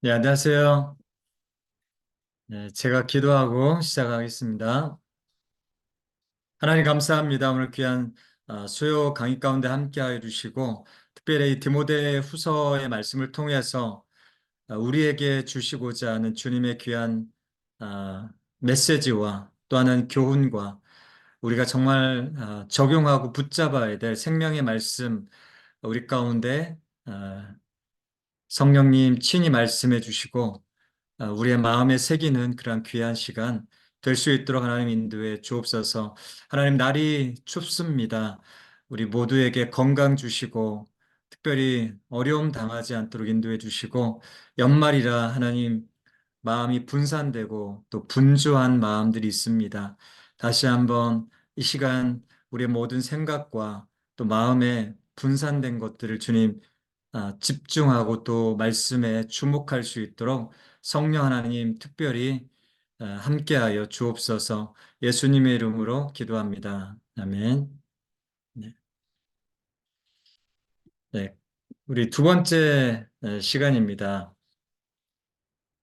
네, 안녕하세요. 네, 제가 기도하고 시작하겠습니다. 하나님 감사합니다. 오늘 귀한 수요 강의 가운데 함께하여 주시고, 특별히 이 디모데 후서의 말씀을 통해서 우리에게 주시고자 하는 주님의 귀한 아, 메시지와 또 하나는 교훈과 우리가 정말 적용하고 붙잡아야 될 생명의 말씀 우리 가운데 성령님 친히 말씀해 주시고 우리의 마음에 새기는 그러한 귀한 시간 될 수 있도록 하나님 인도에 주옵소서. 하나님 날이 춥습니다. 우리 모두에게 건강 주시고 특별히 어려움 당하지 않도록 인도해 주시고 연말이라 하나님 마음이 분산되고 또 분주한 마음들이 있습니다. 다시 한번 이 시간 우리의 모든 생각과 또 마음에 분산된 것들을 주님 집중하고 또 말씀에 주목할 수 있도록 성령 하나님 특별히 함께하여 주옵소서. 예수님의 이름으로 기도합니다. 아멘. 네. 네. 우리 두 번째 시간입니다.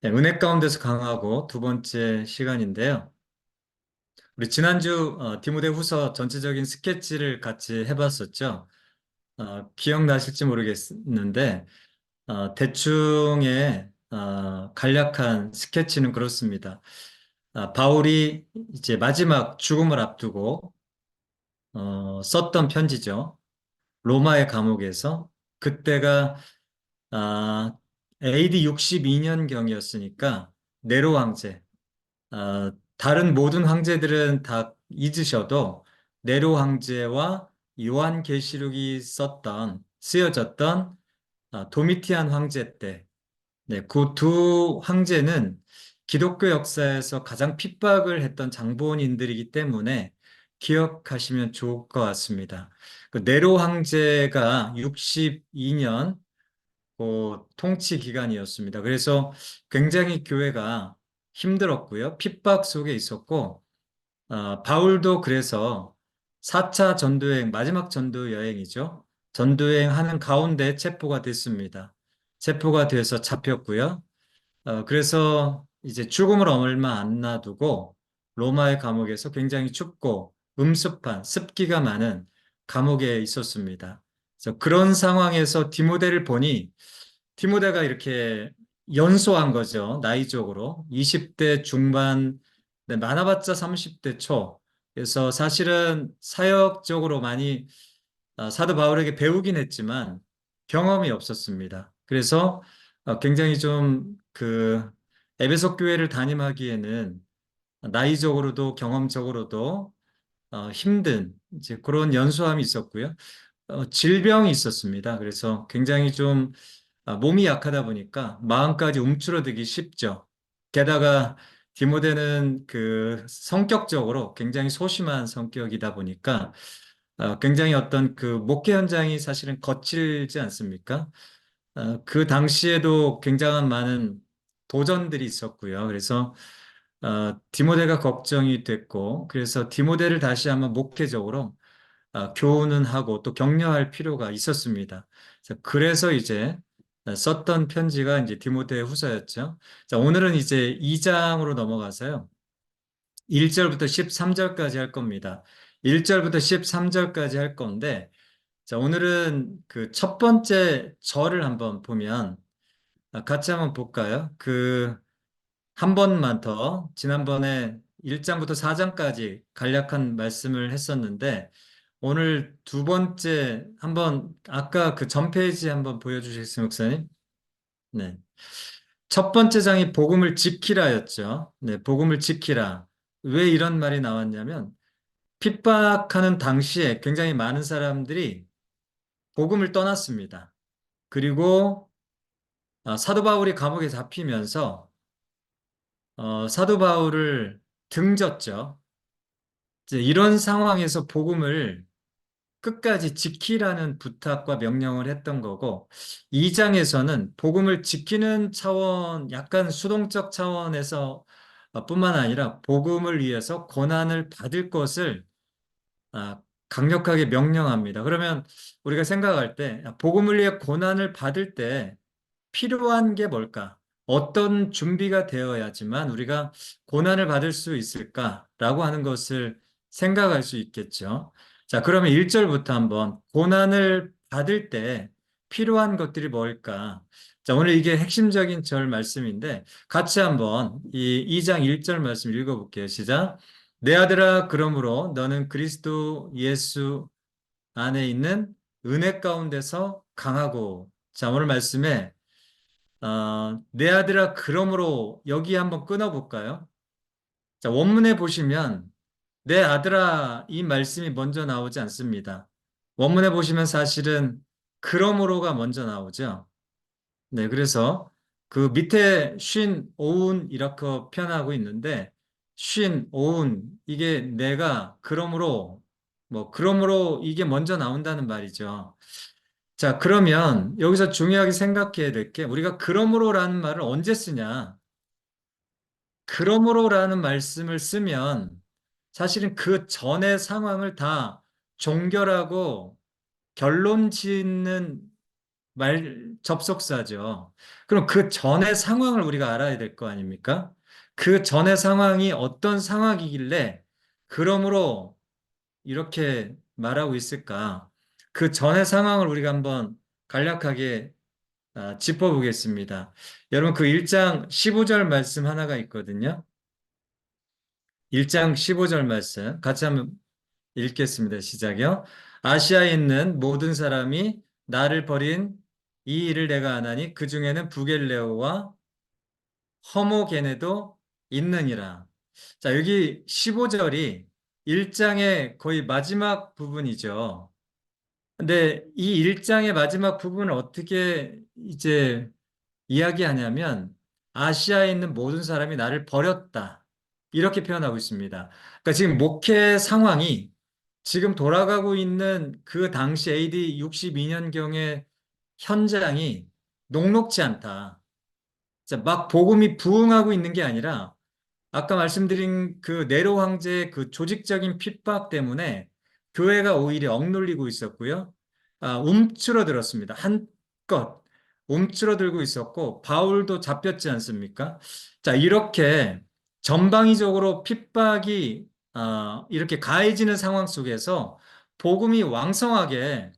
네, 은혜 가운데서 강하고 두 번째 시간인데요. 우리 지난주 디모데후서 전체적인 스케치를 같이 해봤었죠. 기억나실지 모르겠는데 대충의 간략한 스케치는 그렇습니다. 바울이 이제 마지막 죽음을 앞두고 썼던 편지죠. 로마의 감옥에서 그때가 아, AD 62년경이었으니까 네로 황제, 다른 모든 황제들은 다 잊으셔도 네로 황제와 요한계시록이 쓰여졌던 도미티안 황제 때, 네, 그 두 황제는 기독교 역사에서 가장 핍박을 했던 장본인들이기 때문에 기억하시면 좋을 것 같습니다. 그 네로 황제가 62년 통치 기간이었습니다. 그래서 굉장히 교회가 힘들었고요. 핍박 속에 있었고, 바울도 그래서 4차 전도여행, 마지막 전도 여행이죠. 전도여행 하는 가운데 체포가 됐습니다. 체포가 돼서 잡혔고요. 그래서 이제 죽음을 얼마 안 놔두고 로마의 감옥에서 굉장히 춥고 음습한 습기가 많은 감옥에 있었습니다. 그래서 그런 상황에서 디모데를 보니 디모데가 이렇게 연소한 거죠. 나이적으로. 20대 중반, 네, 많아봤자 30대 초. 그래서 사실은 사역적으로 많이 사도 바울에게 배우긴 했지만 경험이 없었습니다. 그래서 굉장히 좀 에베소 교회를 담임하기에는 나이적으로도 경험적으로도 힘든 이제 그런 연소함이 있었고요. 질병이 있었습니다. 그래서 굉장히 좀 몸이 약하다 보니까 마음까지 움츠러들기 쉽죠. 게다가 디모데는 그 성격적으로 굉장히 소심한 성격이다 보니까 굉장히 어떤 그 목회 현장이 사실은 거칠지 않습니까? 그 당시에도 굉장한 많은 도전들이 있었고요. 그래서 디모데가 걱정이 됐고, 그래서 디모데를 다시 한번 목회적으로 교훈은 하고 또 격려할 필요가 있었습니다. 그래서 이제 썼던 편지가 이제 디모데 후서였죠. 자, 오늘은 이제 2장으로 넘어가서요. 1절부터 13절까지 할 겁니다. 1절부터 13절까지 할 건데, 자, 오늘은 그 첫 번째 절을 한번 보면, 같이 한번 볼까요? 한 번만 더, 지난번에 1장부터 4장까지 간략한 말씀을 했었는데, 오늘 두 번째, 한번, 아까 그 전 페이지 한번 보여주시겠어요, 목사님? 네. 첫 번째 장이 복음을 지키라였죠. 네, 복음을 지키라. 왜 이런 말이 나왔냐면, 핍박하는 당시에 굉장히 많은 사람들이 복음을 떠났습니다. 그리고 사도 바울이 감옥에 잡히면서 사도 바울을 등졌죠. 이제 이런 상황에서 복음을 끝까지 지키라는 부탁과 명령을 했던 거고, 2장에서는 복음을 지키는 차원, 약간 수동적 차원에서 뿐만 아니라 복음을 위해서 고난을 받을 것을 강력하게 명령합니다. 그러면 우리가 생각할 때 복음을 위해 고난을 받을 때 필요한 게 뭘까? 어떤 준비가 되어야지만 우리가 고난을 받을 수 있을까라고 하는 것을 생각할 수 있겠죠. 자, 그러면 1절부터 한번 고난을 받을 때 필요한 것들이 뭘까? 자, 오늘 이게 핵심적인 절 말씀인데 같이 한번 이 2장 1절 말씀 읽어볼게요. 시작. 내 아들아, 그러므로 너는 그리스도 예수 안에 있는 은혜 가운데서 강하고. 자, 오늘 말씀에 내 아들아, 그러므로 여기 한번 끊어볼까요? 자, 원문에 보시면 내 아들아 이 말씀이 먼저 나오지 않습니다. 원문에 보시면 사실은 그러므로가 먼저 나오죠. 네, 그래서 그 밑에 쉰 오운 이렇게 표현하고 있는데 쉰 오운 이게 내가 그러므로 뭐 그러므로 이게 먼저 나온다는 말이죠. 자, 그러면 여기서 중요하게 생각해야 될 게 우리가 그러므로라는 말을 언제 쓰냐? 그러므로라는 말씀을 쓰면 사실은 그 전의 상황을 다 종결하고 결론 짓는 접속사죠. 그럼 그 전의 상황을 우리가 알아야 될 거 아닙니까? 그 전의 상황이 어떤 상황이길래 그러므로 이렇게 말하고 있을까? 그 전의 상황을 우리가 한번 간략하게 짚어보겠습니다. 여러분 그 1장 15절 말씀 하나가 있거든요. 1장 15절 말씀 같이 한번 읽겠습니다. 시작이요. 아시아에 있는 모든 사람이 나를 버린 이 일을 내가 아나니 그 중에는 부겔레오와 허모게네도 있느니라. 자, 여기 15절이 1장의 거의 마지막 부분이죠. 근데 이 1장의 마지막 부분을 어떻게 이제 이야기하냐면 아시아에 있는 모든 사람이 나를 버렸다. 이렇게 표현하고 있습니다. 그러니까 지금 목회 상황이 지금 돌아가고 있는 그 당시 AD 62년경의 현장이 녹록지 않다. 자, 막 복음이 부흥하고 있는 게 아니라 아까 말씀드린 그 네로 황제의 그 조직적인 핍박 때문에 교회가 오히려 억눌리고 있었고요. 움츠러들었습니다. 한껏 움츠러들고 있었고 바울도 잡혔지 않습니까? 자, 이렇게 전방위적으로 핍박이 이렇게 가해지는 상황 속에서 복음이 왕성하게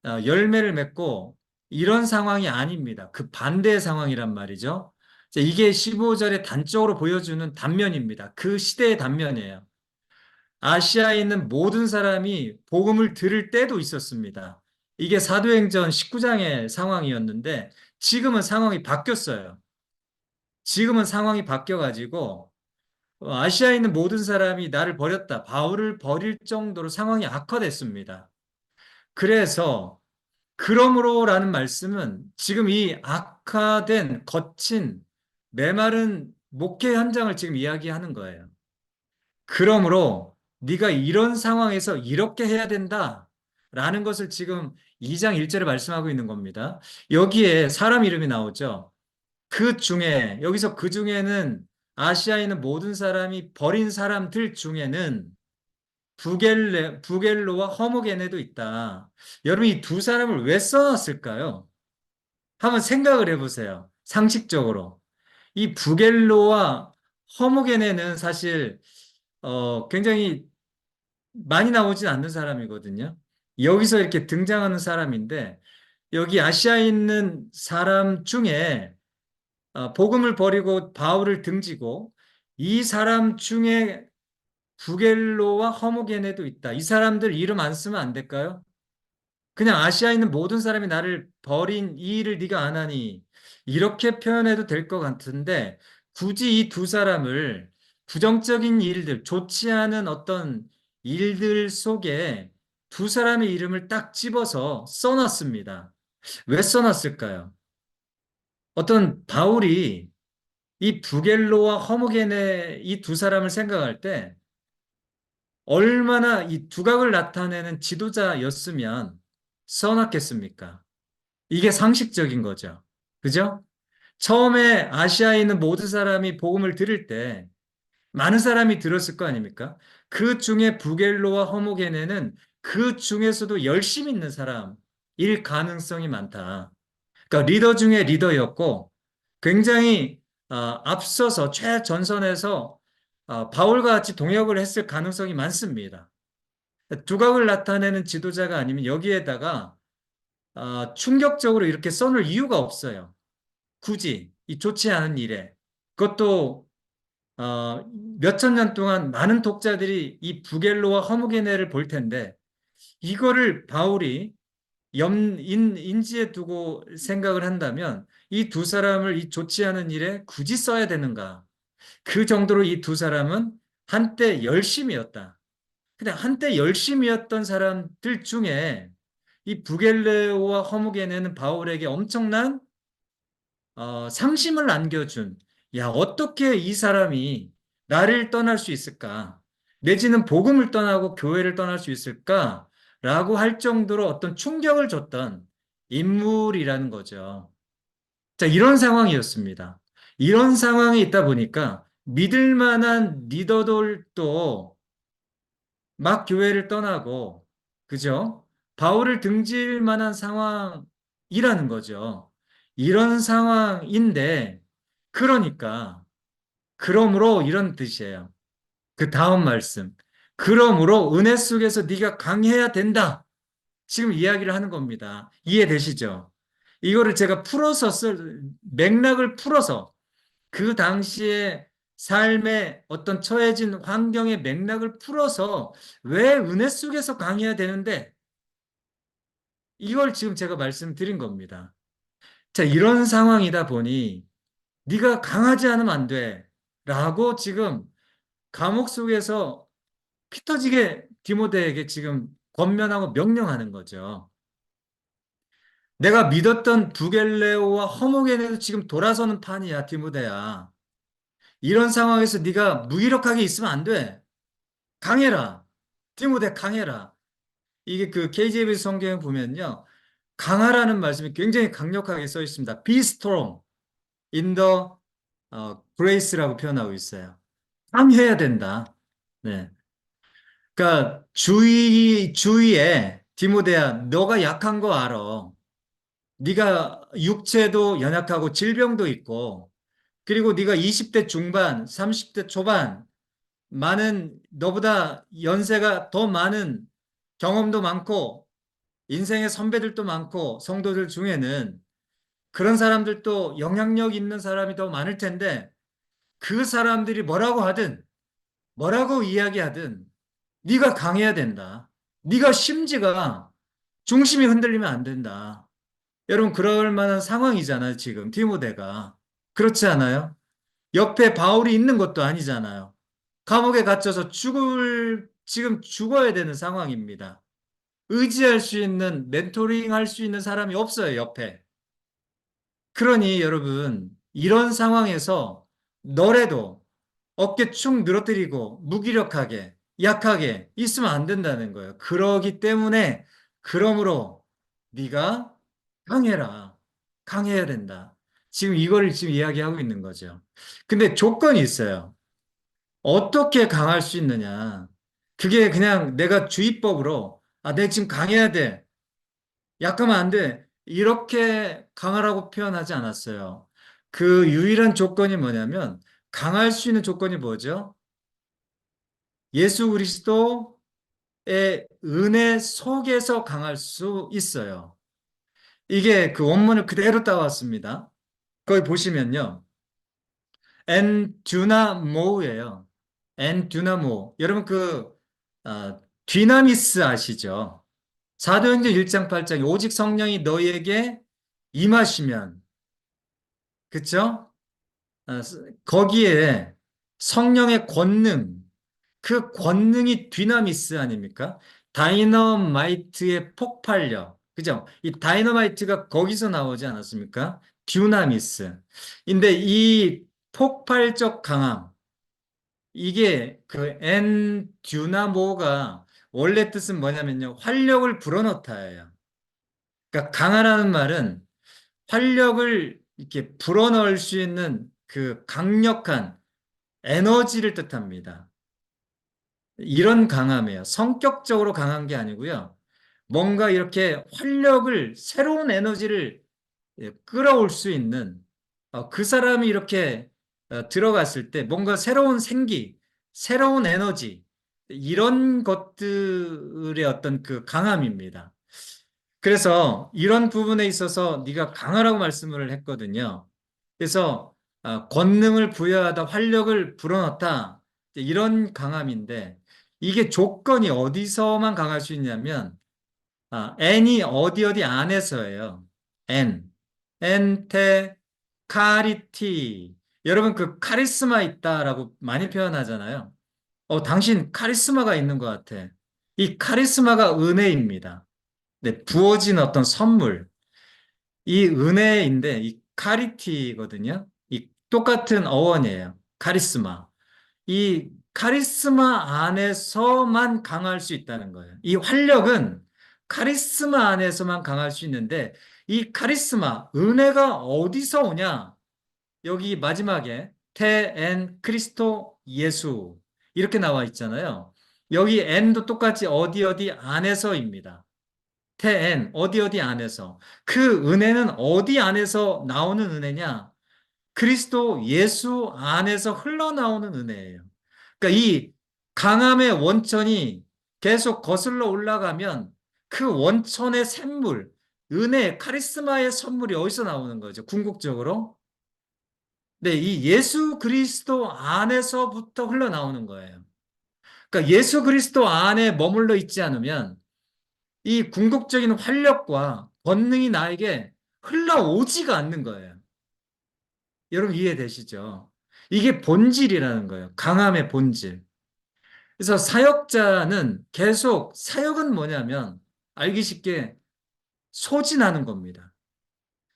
열매를 맺고 이런 상황이 아닙니다. 그 반대의 상황이란 말이죠. 이게 15절에 단적으로 보여주는 단면입니다. 그 시대의 단면이에요. 아시아에 있는 모든 사람이 복음을 들을 때도 있었습니다. 이게 사도행전 19장의 상황이었는데 지금은 상황이 바뀌었어요. 지금은 상황이 바뀌어가지고 아시아에 있는 모든 사람이 나를 버렸다. 바울을 버릴 정도로 상황이 악화됐습니다. 그래서 그러므로라는 말씀은 지금 이 악화된 거친 메마른 목회 현장을 지금 이야기하는 거예요. 그러므로 네가 이런 상황에서 이렇게 해야 된다라는 것을 지금 2장 1절에 말씀하고 있는 겁니다. 여기에 사람 이름이 나오죠. 그 중에 여기서 그 중에는 아시아에 있는 모든 사람이 버린 사람들 중에는 부겔로와 허무게네도 있다. 여러분 이 두 사람을 왜 써놨을까요? 한번 생각을 해보세요. 상식적으로. 이 부겔로와 허무게네는 사실 굉장히 많이 나오진 않는 사람이거든요. 여기서 이렇게 등장하는 사람인데 여기 아시아에 있는 사람 중에 복음을 버리고 바울을 등지고 이 사람 중에 부겔로와 허무게네도 있다. 이 사람들 이름 안 쓰면 안 될까요? 그냥 아시아에 있는 모든 사람이 나를 버린 이 일을 네가 안 하니 이렇게 표현해도 될 것 같은데 굳이 이 두 사람을 부정적인 일들, 좋지 않은 어떤 일들 속에 두 사람의 이름을 딱 집어서 써놨습니다. 왜 써놨을까요? 어떤 바울이 이 부겔로와 허무게네 이 두 사람을 생각할 때 얼마나 이 두각을 나타내는 지도자였으면 써놨겠습니까? 이게 상식적인 거죠. 그죠? 처음에 아시아에 있는 모든 사람이 복음을 들을 때 많은 사람이 들었을 거 아닙니까? 그 중에 부겔로와 허무게네는 그 중에서도 열심 있는 사람일 가능성이 많다. 그러니까 리더 중에 리더였고 굉장히 앞서서 최전선에서 바울과 같이 동역을 했을 가능성이 많습니다. 두각을 나타내는 지도자가 아니면 여기에다가 충격적으로 이렇게 써놓을 이유가 없어요. 굳이 이 좋지 않은 일에. 그것도 몇천 년 동안 많은 독자들이 이 부겔로와 허무게네를 볼 텐데 이거를 바울이 인지에 두고 생각을 한다면 이 두 사람을 이 좋지 않은 일에 굳이 써야 되는가? 그 정도로 이 두 사람은 한때 열심이었다. 근데 한때 열심이었던 사람들 중에 이 부겔레오와 허무게네는 바울에게 엄청난 상심을 안겨준, 야, 어떻게 이 사람이 나를 떠날 수 있을까? 내지는 복음을 떠나고 교회를 떠날 수 있을까? 라고 할 정도로 어떤 충격을 줬던 인물이라는 거죠. 자, 이런 상황이었습니다. 이런 상황이 있다 보니까 믿을 만한 리더들도 막 교회를 떠나고, 그죠? 바울을 등질 만한 상황이라는 거죠. 이런 상황인데, 그러니까, 그러므로 이런 뜻이에요. 그 다음 말씀. 그러므로 은혜 속에서 네가 강해야 된다. 지금 이야기를 하는 겁니다. 이해되시죠? 이거를 제가 맥락을 풀어서 그 당시에 삶의 어떤 처해진 환경의 맥락을 풀어서 왜 은혜 속에서 강해야 되는데 이걸 지금 제가 말씀드린 겁니다. 자, 이런 상황이다 보니 네가 강하지 않으면 안 돼. 라고 지금 감옥 속에서 피 터지게 디모데에게 지금 권면하고 명령하는 거죠. 내가 믿었던 부겔레오와 허무게네도 지금 돌아서는 판이야, 디모데야. 이런 상황에서 네가 무기력하게 있으면 안 돼. 강해라. 디모데 강해라. 이게 그 KJV 성경에 보면요. 강하라는 말씀이 굉장히 강력하게 써 있습니다. Be strong in the grace라고 표현하고 있어요. 강해야 된다. 네. 그러니까 주위에 디모데야, 너가 약한 거 알아. 네가 육체도 연약하고 질병도 있고, 그리고 네가 20대 중반, 30대 초반, 많은 너보다 연세가 더 많은 경험도 많고 인생의 선배들도 많고 성도들 중에는 그런 사람들도 영향력 있는 사람이 더 많을 텐데 그 사람들이 뭐라고 하든 뭐라고 이야기하든 네가 강해야 된다. 네가 심지가 중심이 흔들리면 안 된다. 여러분 그럴 만한 상황이잖아요. 지금 디모데가. 그렇지 않아요? 옆에 바울이 있는 것도 아니잖아요. 감옥에 갇혀서 지금 죽어야 되는 상황입니다. 의지할 수 있는, 멘토링 할 수 있는 사람이 없어요, 옆에. 그러니 여러분, 이런 상황에서 너래도 어깨 축 늘어뜨리고 무기력하게, 약하게 있으면 안 된다는 거예요. 그러기 때문에, 그러므로 네가 강해라. 강해야 된다. 지금 이거를 지금 이야기하고 있는 거죠. 근데 조건이 있어요. 어떻게 강할 수 있느냐. 그게 그냥 내가 주의법으로, 내 지금 강해야 돼. 약하면 안 돼. 이렇게 강하라고 표현하지 않았어요. 그 유일한 조건이 뭐냐면, 강할 수 있는 조건이 뭐죠? 예수 그리스도의 은혜 속에서 강할 수 있어요. 이게 그 원문을 그대로 따왔습니다. 거기 보시면요. 엔 듀나모예요. 엔 듀나모. 여러분 디나미스 아시죠? 사도행전 1장 8장에 오직 성령이 너희에게 임하시면 그쵸? 아, 거기에 성령의 권능 그 권능이 디나미스 아닙니까? 다이너마이트의 폭발력 그죠? 이 다이너마이트가 거기서 나오지 않았습니까? 듀나미스. 근데 이 폭발적 강함 이게 그 엔 듀나모가 원래 뜻은 뭐냐면요. 활력을 불어넣다예요. 그러니까 강하라는 말은 활력을 이렇게 불어넣을 수 있는 그 강력한 에너지를 뜻합니다. 이런 강함이에요. 성격적으로 강한 게 아니고요. 뭔가 이렇게 활력을, 새로운 에너지를 끌어올 수 있는 그 사람이 이렇게 들어갔을 때 뭔가 새로운 생기, 새로운 에너지, 이런 것들의 어떤 그 강함입니다. 그래서 이런 부분에 있어서 네가 강하라고 말씀을 했거든요. 그래서 권능을 부여하다, 활력을 불어넣다, 이런 강함인데 이게 조건이 어디서만 강할 수 있냐면 N이 어디 어디 안에서예요. N. 엔테 카리티. 여러분 그 카리스마 있다라고 많이 표현하잖아요. 당신 카리스마가 있는 것 같아. 이 카리스마가 은혜입니다. 네, 부어진 어떤 선물. 이 은혜인데 이 카리티거든요. 이 똑같은 어원이에요. 카리스마. 이 카리스마 안에서만 강할 수 있다는 거예요. 이 활력은 카리스마 안에서만 강할 수 있는데 이 카리스마, 은혜가 어디서 오냐? 여기 마지막에 테엔 크리스토 예수 이렇게 나와 있잖아요. 여기 N도 똑같이 어디 어디 안에서입니다. 테엔 어디 어디 안에서. 그 은혜는 어디 안에서 나오는 은혜냐? 그리스도 예수 안에서 흘러나오는 은혜예요. 그러니까 이 강함의 원천이 계속 거슬러 올라가면 그 원천의 샘물, 은혜, 카리스마의 선물이 어디서 나오는 거죠? 궁극적으로. 네, 이 예수 그리스도 안에서부터 흘러나오는 거예요. 그러니까 예수 그리스도 안에 머물러 있지 않으면 이 궁극적인 활력과 권능이 나에게 흘러오지가 않는 거예요. 여러분 이해되시죠? 이게 본질이라는 거예요. 강함의 본질. 그래서 사역자는 계속 사역은 뭐냐면 알기 쉽게 소진하는 겁니다.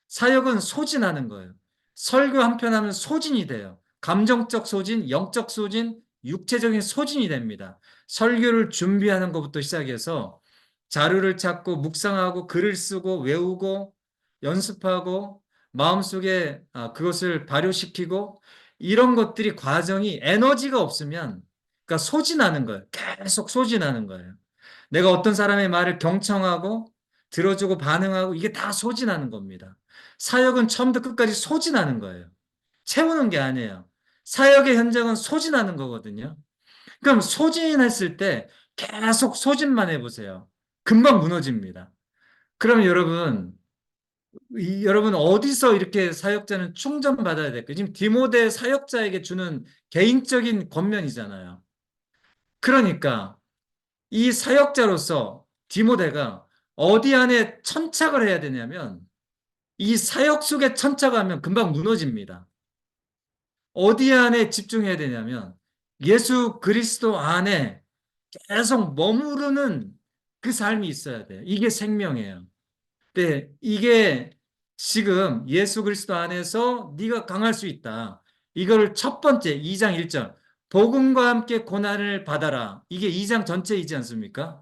사역은 소진하는 거예요. 설교 한 편 하면 소진이 돼요. 감정적 소진, 영적 소진, 육체적인 소진이 됩니다. 설교를 준비하는 것부터 시작해서 자료를 찾고 묵상하고 글을 쓰고 외우고 연습하고 마음속에 그것을 발효시키고 이런 것들이 과정이 에너지가 없으면 그러니까 소진하는 거예요. 계속 소진하는 거예요. 내가 어떤 사람의 말을 경청하고 들어주고 반응하고 이게 다 소진하는 겁니다. 사역은 처음부터 끝까지 소진하는 거예요. 채우는 게 아니에요. 사역의 현장은 소진하는 거거든요. 그럼 소진했을 때 계속 소진만 해보세요. 금방 무너집니다. 그럼 여러분, 여러분 어디서 이렇게 사역자는 충전받아야 될까요? 지금 디모데 사역자에게 주는 개인적인 권면이잖아요. 그러니까 이 사역자로서 디모데가 어디 안에 천착을 해야 되냐면 이 사역 속에 천착하면 금방 무너집니다. 어디 안에 집중해야 되냐면 예수 그리스도 안에 계속 머무르는 그 삶이 있어야 돼요. 이게 생명이에요. 네, 이게 지금 예수 그리스도 안에서 네가 강할 수 있다. 이거를 첫 번째 2장 1절 복음과 함께 고난을 받아라. 이게 2장 전체이지 않습니까?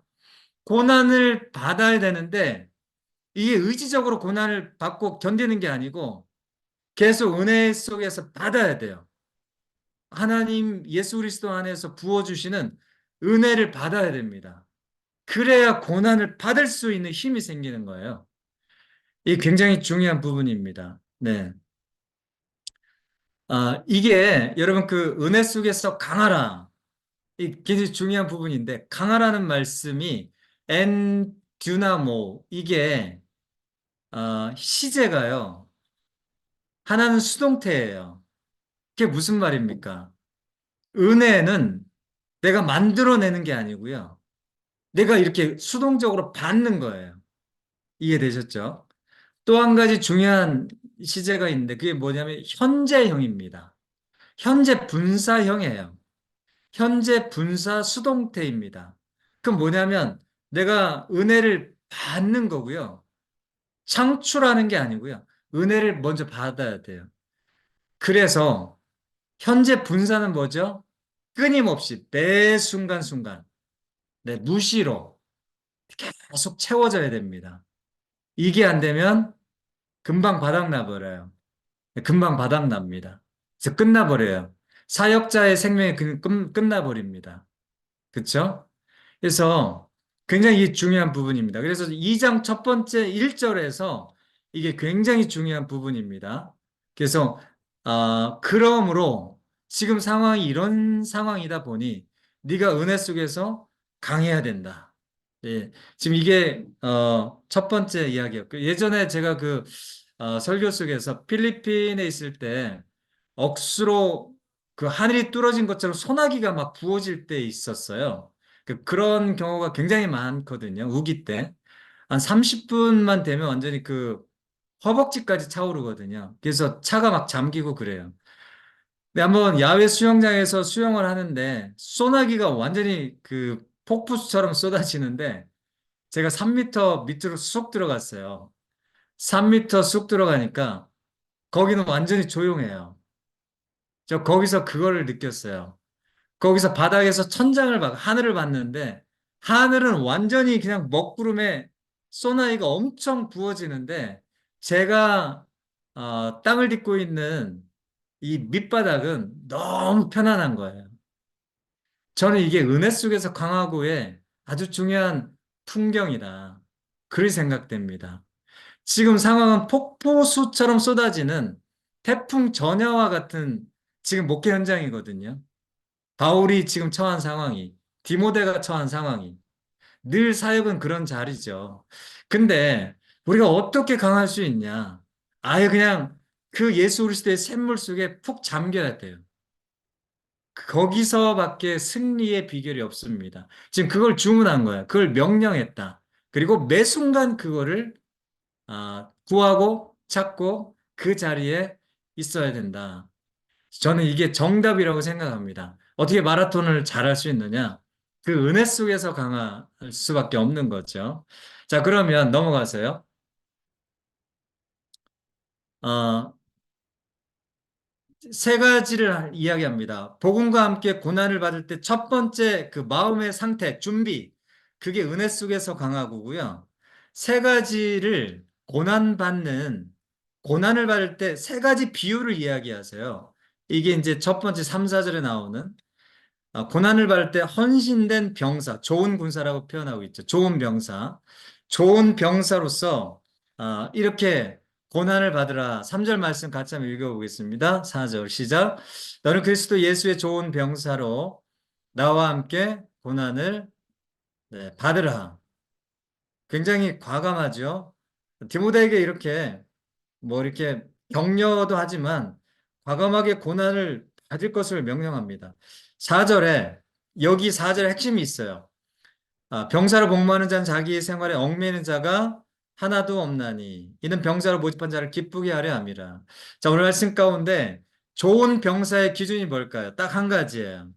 고난을 받아야 되는데 이게 의지적으로 고난을 받고 견디는 게 아니고 계속 은혜 속에서 받아야 돼요. 하나님 예수 그리스도 안에서 부어주시는 은혜를 받아야 됩니다. 그래야 고난을 받을 수 있는 힘이 생기는 거예요. 이 굉장히 중요한 부분입니다. 네. 이게 여러분 그 은혜 속에서 강하라. 이 굉장히 중요한 부분인데 강하라는 말씀이 엔 듀나모 이게 시제가요. 하나는 수동태예요. 그게 무슨 말입니까? 은혜는 내가 만들어내는 게 아니고요. 내가 이렇게 수동적으로 받는 거예요. 이해되셨죠? 또 한 가지 중요한 시제가 있는데 그게 뭐냐면 현재형입니다. 현재 분사형이에요. 현재 분사 수동태입니다. 그럼 뭐냐면 내가 은혜를 받는 거고요. 창출하는 게 아니고요. 은혜를 먼저 받아야 돼요. 그래서 현재 분사는 뭐죠? 끊임없이 매 순간순간 네, 무시로 계속 채워져야 됩니다. 이게 안 되면 금방 바닥나 버려요. 금방 바닥납니다. 그래서 끝나버려요. 사역자의 생명이 끝나버립니다. 그렇죠? 그래서 굉장히 중요한 부분입니다. 그래서 2장 첫 번째 1절에서 이게 굉장히 중요한 부분입니다. 그래서 그러므로 지금 상황이 이런 상황이다 보니 네가 은혜 속에서 강해야 된다. 예, 지금 이게 첫 번째 이야기였고 예전에 제가 설교 속에서 필리핀에 있을 때 억수로 그 하늘이 뚫어진 것처럼 소나기가 막 부어질 때 있었어요. 그런 경우가 굉장히 많거든요. 우기 때. 한 30분만 되면 완전히 허벅지까지 차오르거든요. 그래서 차가 막 잠기고 그래요. 근데 한번 야외 수영장에서 수영을 하는데 소나기가 완전히 폭포수처럼 쏟아지는데 제가 3m 밑으로 쑥 들어갔어요. 3m 쑥 들어가니까 거기는 완전히 조용해요. 저 거기서 그거를 느꼈어요. 거기서 바닥에서 하늘을 봤는데 하늘은 완전히 그냥 먹구름에 소나기가 엄청 부어지는데 제가 땅을 딛고 있는 이 밑바닥은 너무 편안한 거예요. 저는 이게 은혜 속에서 강하고의 아주 중요한 풍경이다. 그리 생각됩니다. 지금 상황은 폭포수처럼 쏟아지는 태풍 전야와 같은 지금 목회 현장이거든요. 바울이 지금 처한 상황이, 디모데가 처한 상황이, 늘 사역은 그런 자리죠. 근데 우리가 어떻게 강할 수 있냐? 아예 그냥 그 예수 그리스도의 샘물 속에 푹 잠겨야 돼요. 거기서밖에 승리의 비결이 없습니다. 지금 그걸 주문한 거예요. 그걸 명령했다. 그리고 매 순간 그거를 구하고 찾고 그 자리에 있어야 된다. 저는 이게 정답이라고 생각합니다. 어떻게 마라톤을 잘할 수 있느냐? 그 은혜 속에서 강할 수밖에 없는 거죠. 자, 그러면 넘어가세요. 어, 세 가지를 이야기합니다. 복음과 함께 고난을 받을 때 첫 번째 그 마음의 상태, 준비. 그게 은혜 속에서 강하고요. 세 가지를 고난을 받을 때 세 가지 비유를 이야기하세요. 이게 이제 첫 번째 3, 4절에 나오는 고난을 받을 때 헌신된 병사, 좋은 군사라고 표현하고 있죠. 좋은 병사. 좋은 병사로서 이렇게 고난을 받으라. 3절 말씀 같이 한번 읽어보겠습니다. 4절 시작. 너는 그리스도 예수의 좋은 병사로 나와 함께 고난을 네, 받으라. 굉장히 과감하죠. 디모데에게 이렇게 격려도 하지만 과감하게 고난을 받을 것을 명령합니다. 4절에 여기 4절에 핵심이 있어요. 병사로 복무하는 자는 자기의 생활에 얽매이는 자가 하나도 없나니 이는 병사로 모집한 자를 기쁘게 하려 함이라. 자, 오늘 말씀 가운데 좋은 병사의 기준이 뭘까요? 딱 한 가지예요.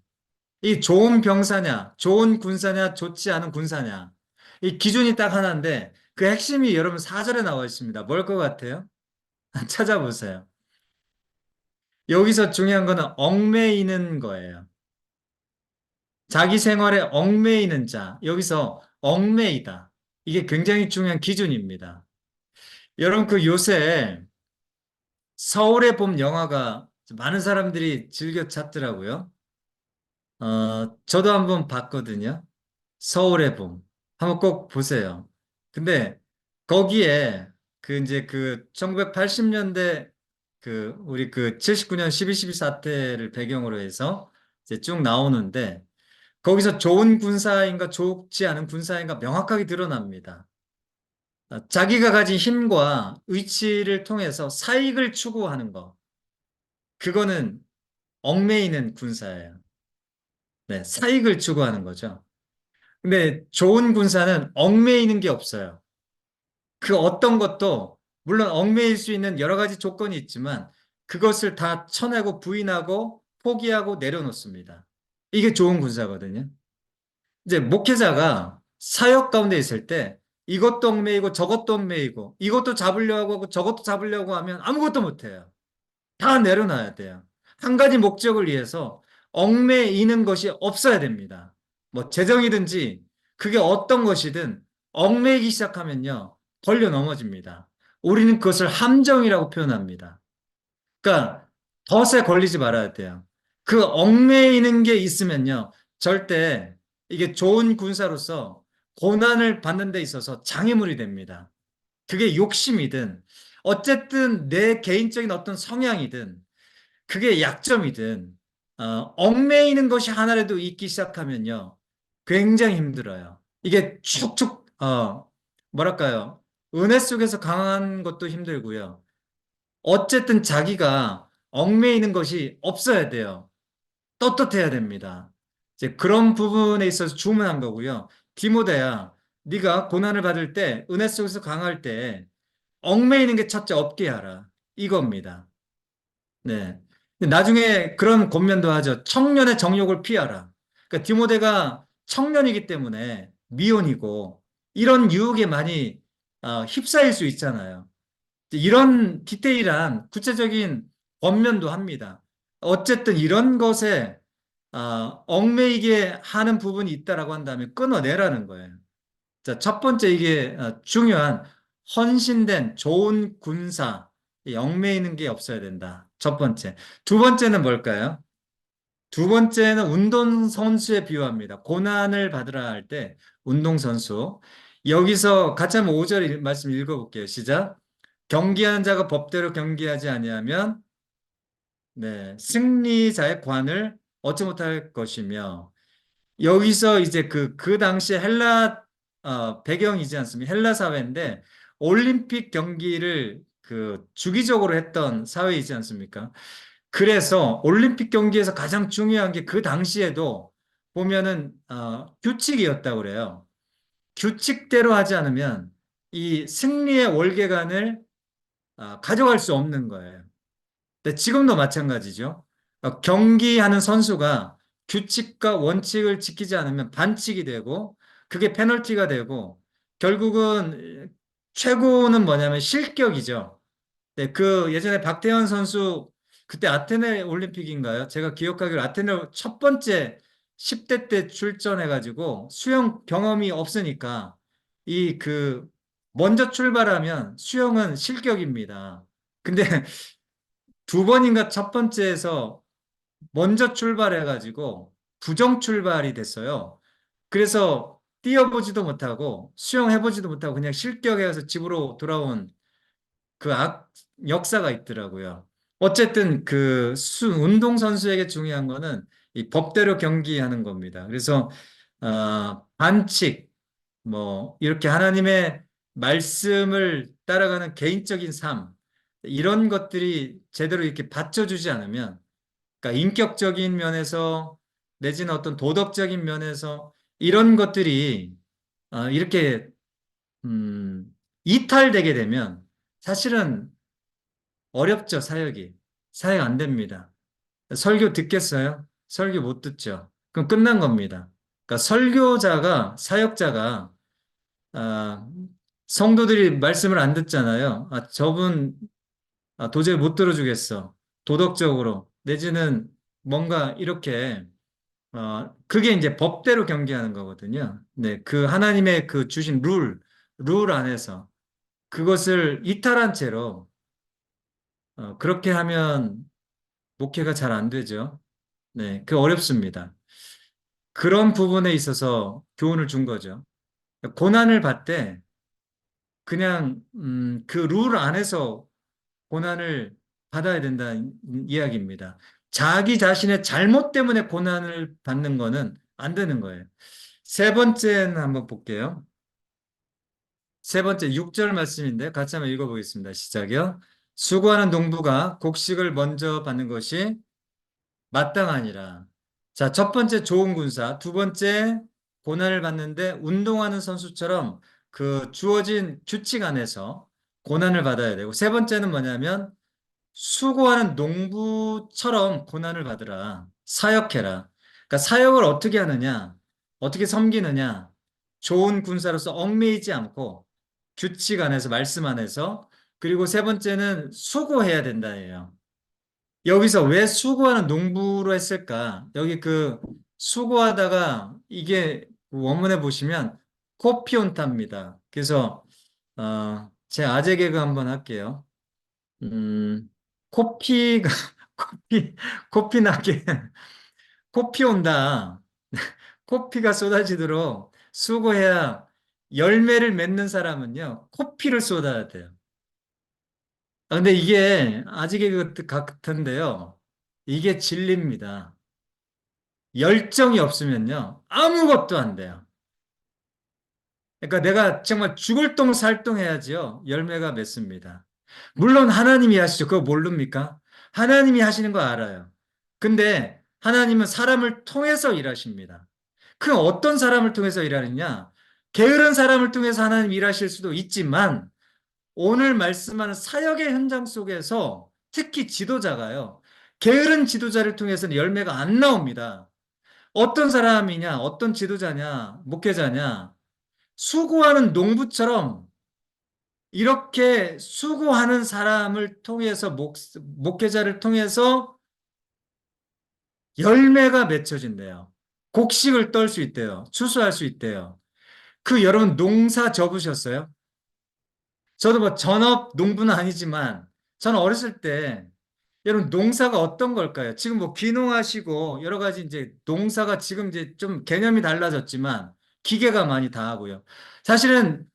이 좋은 병사냐, 좋은 군사냐, 좋지 않은 군사냐. 이 기준이 딱 하나인데 그 핵심이 여러분 4절에 나와 있습니다. 뭘 것 같아요? 찾아보세요. 여기서 중요한 거는 얽매이는 거예요. 자기 생활에 얽매이는 자. 여기서 얽매이다. 이게 굉장히 중요한 기준입니다. 여러분 요새 서울의 봄 영화가 많은 사람들이 즐겨 찾더라고요. 저도 한번 봤거든요. 서울의 봄. 한번 꼭 보세요. 근데 거기에 이제 1980년대 우리 79년 12.12 사태를 배경으로 해서 이제 쭉 나오는데 거기서 좋은 군사인가 좋지 않은 군사인가 명확하게 드러납니다. 자기가 가진 힘과 의치를 통해서 사익을 추구하는 거. 그거는 얽매이는 군사예요. 네, 사익을 추구하는 거죠. 근데 좋은 군사는 얽매이는 게 없어요. 그 어떤 것도 물론 얽매일 수 있는 여러 가지 조건이 있지만 그것을 다 쳐내고 부인하고 포기하고 내려놓습니다. 이게 좋은 군사거든요. 이제 목회자가 사역 가운데 있을 때 이것도 얽매이고 저것도 얽매이고 이것도 잡으려고 하고 저것도 잡으려고 하면 아무것도 못해요. 다 내려놔야 돼요. 한 가지 목적을 위해서 얽매이는 것이 없어야 됩니다. 뭐 재정이든지 그게 어떤 것이든 얽매이기 시작하면요. 걸려 넘어집니다. 우리는 그것을 함정이라고 표현합니다. 그러니까 덫에 걸리지 말아야 돼요. 그 얽매이는 게 있으면요. 절대 이게 좋은 군사로서 고난을 받는 데 있어서 장애물이 됩니다. 그게 욕심이든 어쨌든 내 개인적인 어떤 성향이든 그게 약점이든 얽매이는 것이 하나라도 있기 시작하면요. 굉장히 힘들어요. 이게 축축 뭐랄까요. 은혜 속에서 강한 것도 힘들고요. 어쨌든 자기가 얽매이는 것이 없어야 돼요. 떳떳해야 됩니다. 이제 그런 부분에 있어서 주문한 거고요. 디모데야, 네가 고난을 받을 때, 은혜 속에서 강할 때 얽매이는 게 첫째 없게 하라. 이겁니다. 네. 나중에 그런 권면도 하죠. 청년의 정욕을 피하라. 그러니까 디모데가 청년이기 때문에 미혼이고 이런 유혹에 많이 휩싸일 수 있잖아요. 이런 디테일한 구체적인 권면도 합니다. 어쨌든 이런 것에 얽매이게 하는 부분이 있다라고 한다면 끊어내라는 거예요. 자, 첫 번째 이게 중요한 헌신된 좋은 군사, 이 얽매이는 게 없어야 된다. 첫 번째. 두 번째는 뭘까요? 두 번째는 운동선수에 비유합니다. 고난을 받으라 할 때 운동선수. 여기서 같이 한번 5절 말씀 읽어볼게요. 시작. 경기하는 자가 법대로 경기하지 아니하면 네, 승리자의 관을 얻지 못할 것이며 여기서 이제 그 당시에 헬라 배경이지 않습니까? 헬라 사회인데 올림픽 경기를 그 주기적으로 했던 사회이지 않습니까? 그래서 올림픽 경기에서 가장 중요한 게 그 당시에도 보면은 규칙이었다고 그래요. 규칙대로 하지 않으면 이 승리의 월계관을 가져갈 수 없는 거예요. 근데 지금도 마찬가지죠. 경기하는 선수가 규칙과 원칙을 지키지 않으면 반칙이 되고 그게 페널티가 되고 결국은 최고는 뭐냐면 실격이죠. 네, 그 예전에 박태환 선수 그때 아테네 올림픽인가요? 제가 기억하기로 아테네 첫 번째 10대 때 출전해가지고 수영 경험이 없으니까 이 그 먼저 출발하면 수영은 실격입니다. 근데 두 번인가 첫 번째에서 먼저 출발해가지고 부정 출발이 됐어요. 그래서 뛰어보지도 못하고 수영해보지도 못하고 그냥 실격해서 집으로 돌아온 그 역사가 있더라고요. 어쨌든 그 운동선수에게 중요한 거는 이 법대로 경기하는 겁니다. 그래서 반칙, 뭐 이렇게 하나님의 말씀을 따라가는 개인적인 삶 이런 것들이 제대로 이렇게 받쳐주지 않으면 그러니까 인격적인 면에서 내지는 어떤 도덕적인 면에서 이런 것들이 이렇게 음, 이탈되게 되면 사실은 어렵죠, 사역이. 사역 안 됩니다. 설교 듣겠어요? 설교 못 듣죠. 그럼 끝난 겁니다. 그러니까 설교자가, 사역자가, 아, 성도들이 말씀을 안 듣잖아요. 저분 도저히 못 들어주겠어. 도덕적으로. 내지는 뭔가 이렇게, 그게 이제 법대로 경계하는 거거든요. 네, 그 하나님의 그 주신 룰 안에서 그것을 이탈한 채로, 그렇게 하면 목회가 잘 안 되죠. 네, 그 어렵습니다. 그런 부분에 있어서 교훈을 준 거죠. 고난을 받되 그냥 그 룰 안에서 고난을 받아야 된다는 이야기입니다. 자기 자신의 잘못 때문에 고난을 받는 거는 안 되는 거예요. 세 번째는 한번 볼게요. 세 번째 6절 말씀인데 같이 한번 읽어보겠습니다. 시작이요. 수고하는 농부가 곡식을 먼저 받는 것이 마땅하니라. 자, 첫 번째 좋은 군사, 두 번째 고난을 받는데 운동하는 선수처럼 그 주어진 규칙 안에서 고난을 받아야 되고, 세 번째는 뭐냐면 수고하는 농부처럼 고난을 받으라. 사역해라. 그러니까 사역을 어떻게 하느냐, 어떻게 섬기느냐, 좋은 군사로서 얽매이지 않고 규칙 안에서, 말씀 안에서, 그리고 세 번째는 수고해야 된다예요. 여기서 왜 수고하는 농부로 했을까? 여기 그 수고하다가 이게 원문에 보시면 코피온타입니다. 그래서 제 아재 개그 한번 할게요. 음, 코피가 코피 코피 나게 코피 온다. 코피가 쏟아지도록 수고해야 열매를 맺는 사람은요 코피를 쏟아야 돼요. 근데 이게 아직의 것 같은데요. 이게 진리입니다. 열정이 없으면요. 아무것도 안 돼요. 그러니까 내가 정말 죽을 똥 살 똥 해야지요. 열매가 맺습니다. 물론 하나님이 하시죠. 그거 모릅니까? 하나님이 하시는 거 알아요. 근데 하나님은 사람을 통해서 일하십니다. 그 어떤 사람을 통해서 일하느냐? 게으른 사람을 통해서 하나님 일하실 수도 있지만 오늘 말씀하는 사역의 현장 속에서 특히 지도자가요. 게으른 지도자를 통해서는 열매가 안 나옵니다. 어떤 사람이냐, 어떤 지도자냐, 목회자냐, 수고하는 농부처럼 이렇게 수고하는 사람을 통해서 목회자를 통해서 열매가 맺혀진대요. 곡식을 떨 수 있대요. 추수할 수 있대요. 그 여러분 농사 접으셨어요? 저도 뭐 전업 농부는 아니지만 저는 어렸을 때 여러분 농사가 어떤 걸까요? 지금 뭐 귀농하시고 여러 가지 이제 농사가 지금 이제 좀 개념이 달라졌지만 기계가 많이 다 하고요. 사실은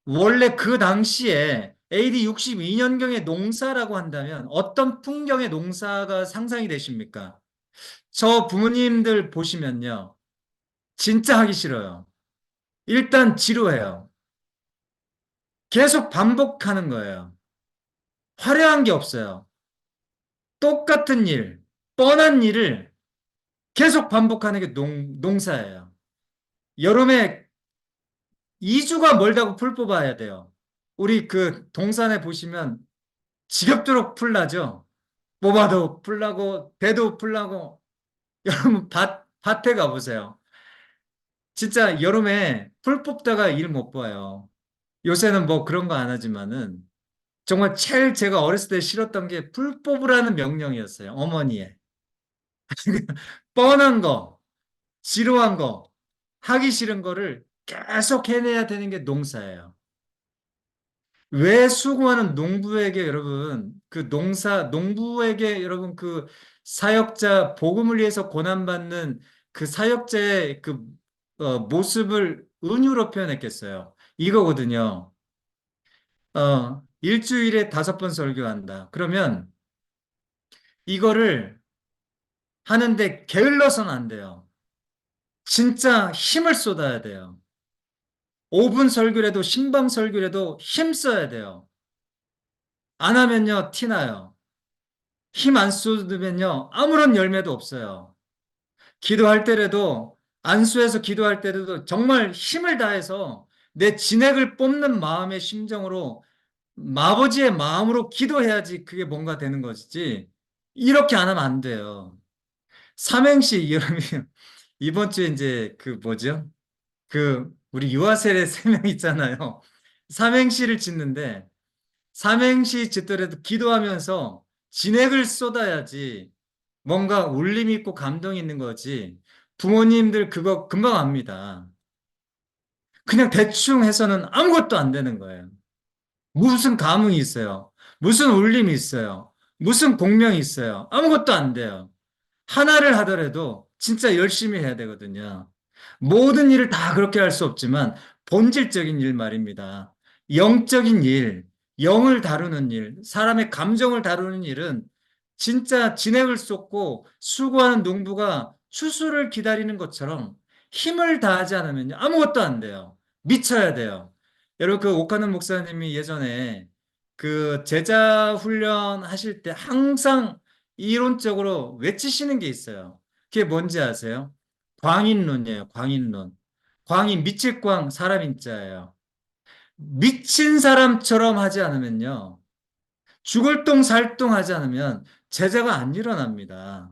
원래 그 당시에 AD 62년경의 농사라고 한다면 어떤 풍경의 농사가 상상이 되십니까? 저 부모님들 보시면요. 진짜 하기 싫어요. 일단 지루해요. 계속 반복하는 거예요. 화려한 게 없어요. 똑같은 일, 뻔한 일을 계속 반복하는 게 농사예요. 여름에 2주가 멀다고 풀 뽑아야 돼요. 우리 그 동산에 보시면 지겹도록 풀 나죠? 뽑아도 풀나고, 배도 풀나고, 여러분 밭에 가보세요. 진짜 여름에 풀 뽑다가 일 못 봐요. 요새는 뭐 그런 거 안 하지만은 정말 제일 제가 어렸을 때 싫었던 게 풀 뽑으라는 명령이었어요. 어머니의. 뻔한 거, 지루한 거, 하기 싫은 거를 계속 해내야 되는 게 농사예요. 왜 수고하는 농부에게 여러분, 농부에게 여러분 그 사역자, 복음을 위해서 고난받는 그 사역자의 그 모습을 은유로 표현했겠어요. 이거거든요. 일주일에 5번 설교한다. 그러면 이거를 하는데 게을러서는 안 돼요. 진짜 힘을 쏟아야 돼요. 5분 설교라도 신방 설교라도 힘 써야 돼요. 안 하면요, 티나요. 힘 안 쏟으면요, 아무런 열매도 없어요. 기도할 때라도, 안수해서 기도할 때라도 정말 힘을 다해서 내 진액을 뽑는 마음의 심정으로, 아버지의 마음으로 기도해야지 그게 뭔가 되는 것이지. 이렇게 안 하면 안 돼요. 삼행시, 여러분, 이번 주에 이제 그 뭐죠? 우리 유아세례 3명 있잖아요. 삼행시를 짓는데, 삼행시 짓더라도 기도하면서 진액을 쏟아야지 뭔가 울림이 있고 감동이 있는 거지. 부모님들 그거 금방 압니다. 그냥 대충 해서는 아무것도 안 되는 거예요. 무슨 감흥이 있어요? 무슨 울림이 있어요? 무슨 공명이 있어요? 아무것도 안 돼요. 하나를 하더라도 진짜 열심히 해야 되거든요. 모든 일을 다 그렇게 할 수 없지만 본질적인 일 말입니다. 영적인 일, 영을 다루는 일, 사람의 감정을 다루는 일은 진짜 진액을 쏟고 수고하는 농부가 추수를 기다리는 것처럼 힘을 다하지 않으면 아무것도 안 돼요. 미쳐야 돼요. 여러분 그 오카는 목사님이 예전에 그 제자 훈련 하실 때 항상 이론적으로 외치시는 게 있어요. 그게 뭔지 아세요? 광인론이에요. 광인론. 광인 미칠 광 사람 인자예요. 미친 사람처럼 하지 않으면요. 죽을 똥 살 똥 하지 않으면 제자가 안 일어납니다.